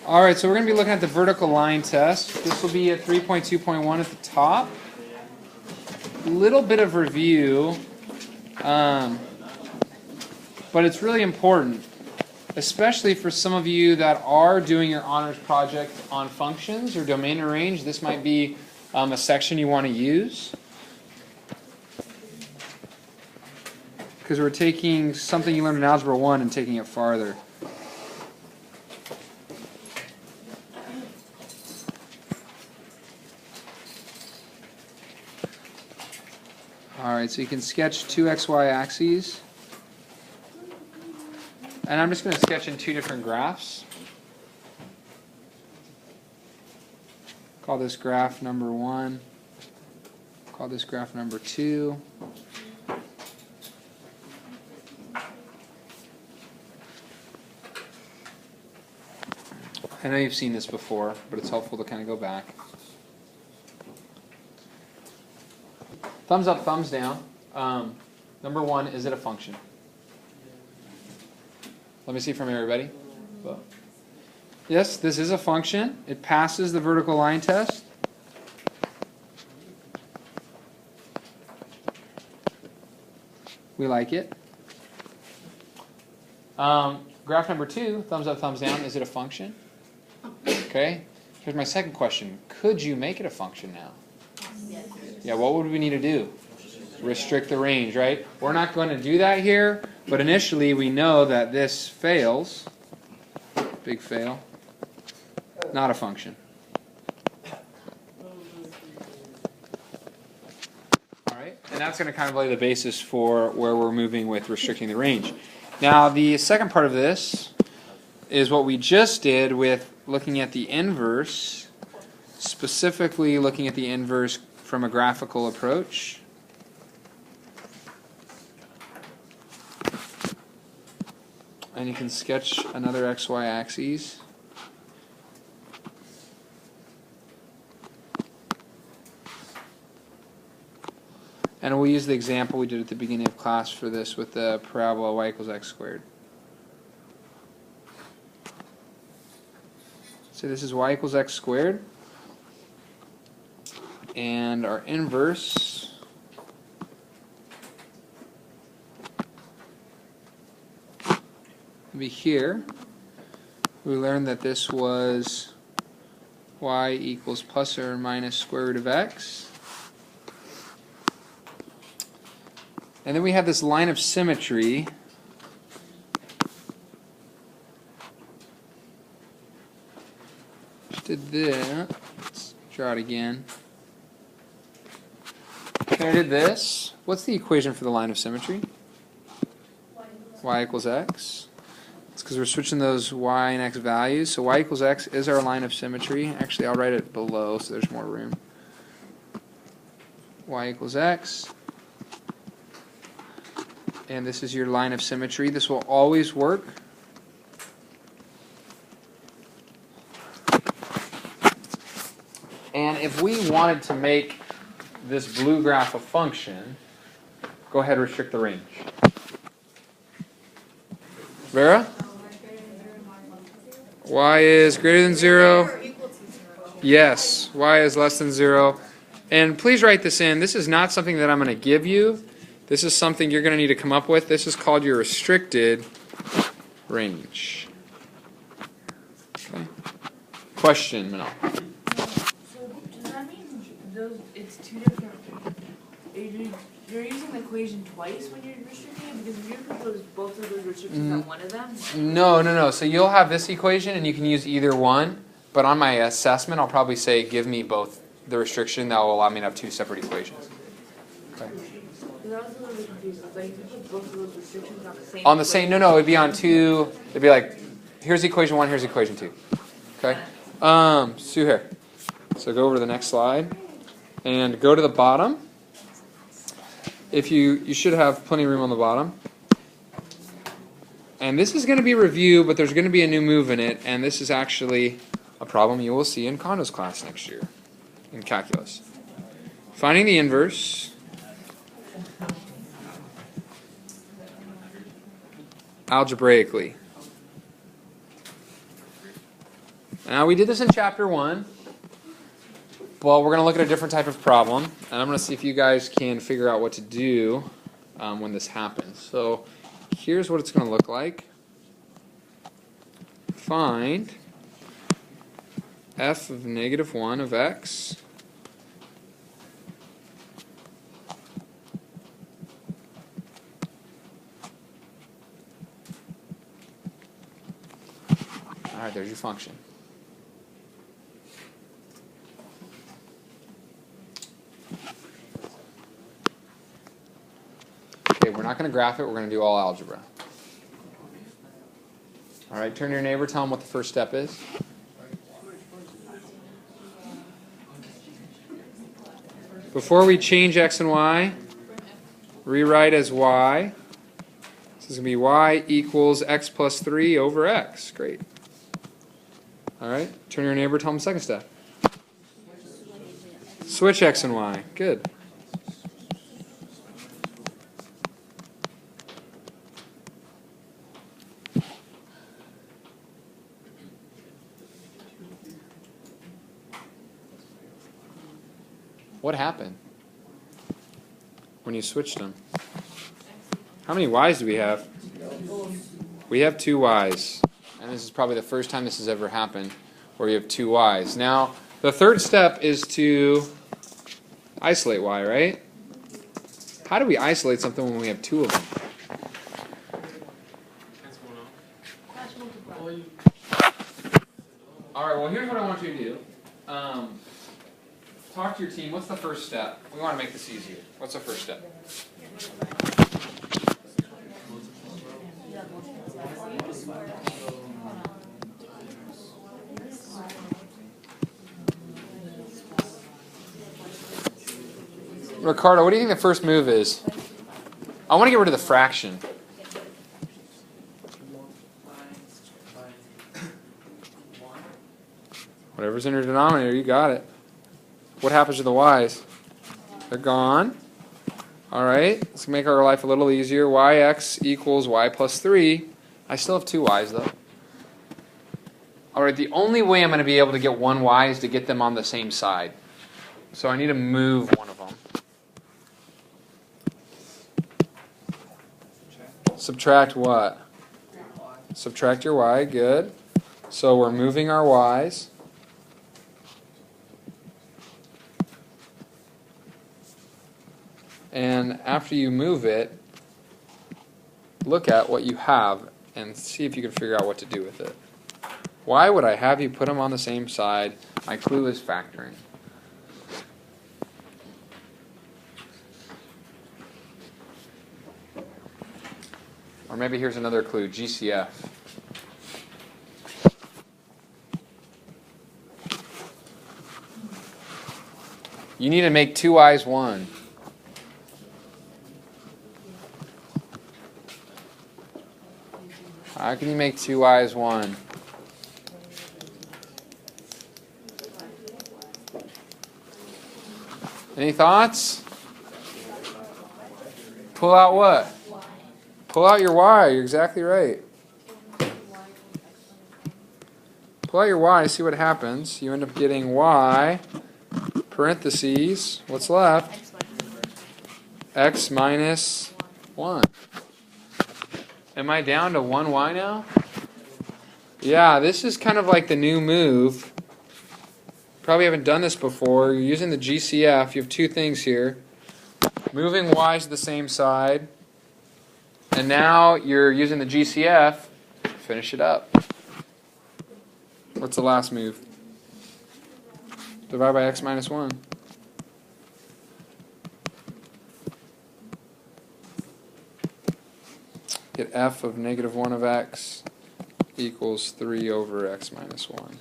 All right, so we're going to be looking at the vertical line test. This will be at 3.2.1 at the top. Little bit of review, but it's really important, especially for some of you that are doing your honors project on functions or domain and range. This might be a section you want to use, because we're taking something you learned in Algebra 1 and taking it farther. Alright, so you can sketch two XY axes. And I'm just going to sketch in two different graphs. Call this graph number 1. Call this graph number 2. I know you've seen this before, but it's helpful to kind of go back. Thumbs up, thumbs down. Number 1, is it a function? Let me see from everybody. Yes, this is a function. It passes the vertical line test. We like it. Graph number 2, thumbs up, thumbs down. Is it a function? Okay. Here's my second question. Could you make it a function now? Yeah, what would we need to do? Restrict the range, right? We're not going to do that here, but initially we know that this fails. Big fail. Not a function. Alright, and that's going to kind of lay the basis for where we're moving with restricting the range. Now, the second part of this is what we just did with looking at the inverse, specifically looking at the inverse from a graphical approach. And you can sketch another XY axis. And we'll use the example we did at the beginning of class for this with the parabola y equals x squared. So this is y equals x squared. And our inverse will be here. We learned that this was y equals plus or minus square root of x. And then we have this line of symmetry. Just did that. Let's draw it again. I did this. What's the equation for the line of symmetry? Y equals x. It's because we're switching those y and x values. So y equals x is our line of symmetry. Actually, I'll write it below so there's more room. Y equals x. And this is your line of symmetry. This will always work. And if we wanted to make this blue graph a function, go ahead and restrict the range. Vera? Y is greater than 0. Yes, y is less than 0. And please write this in. This is not something that I'm going to give you. This is something you're going to need to come up with. This is called your restricted range. Okay. Question, Manal. It's two different. You're using the equation twice when you're restricting it, because if you propose both of those restrictions on one of them. No. So you'll have this equation, and you can use either one. But on my assessment, I'll probably say give me both the restriction that will allow me to have two separate equations. Okay. Because I was a little bit confused. It's like you put both of those restrictions on the same. On the same? No. It'd be on two. It'd be like, here's equation 1. Here's equation 2. Okay. Sue here. So go over to the next slide. And go to the bottom. If you should have plenty of room on the bottom. And this is going to be review, but there's going to be a new move in it, and this is actually a problem you will see in Kondo's class next year in calculus. Finding the inverse algebraically. Now we did this in chapter 1. Well, we're going to look at a different type of problem, and I'm going to see if you guys can figure out what to do when this happens. So here's what it's going to look like. Find f of negative 1 of x all right, there's your function. Okay, we're not going to graph it, we're going to do all algebra. All right, turn to your neighbor, tell him what the first step is. Before we change x and y, rewrite as y. This is going to be y equals x plus 3 over x. Great. All right, turn to your neighbor, tell him the second step. Switch x and y. Good. What happened when you switched them? How many y's do we have? We have 2 y's. And this is probably the first time this has ever happened where you have 2 y's. Now, the third step is to isolate y, right? How do we isolate something when we have 2 of them? All right, well, here's what I want you to do. Talk to your team. What's the first step? We want to make this easier. What's the first step? Ricardo, what do you think the first move is? I want to get rid of the fraction. Whatever's in your denominator, you got it. What happens to the y's? They're gone. All right, let's make our life a little easier. Yx equals y plus 3. I still have 2 y's, though. All right, the only way I'm going to be able to get 1 y is to get them on the same side. So I need to move one of them. Subtract what? Subtract your y, good. So we're moving our y's. And after you move it, look at what you have and see if you can figure out what to do with it. Why would I have you put them on the same side? My clue is factoring. Or maybe here's another clue, GCF. You need to make 2 y's 1. How can you make 2 y's 1? Any thoughts? Pull out what? Pull out your y. You're exactly right. Pull out your y, see what happens. You end up getting y, parentheses, what's left? X minus 1. Am I down to 1 y now? Yeah, this is kind of like the new move. Probably haven't done this before. You're using the GCF. You have 2 things here. Moving y's to the same side. And now you're using the GCF. Finish it up. What's the last move? Divide by x minus 1. Get f of negative 1 of x equals 3 over x minus 1.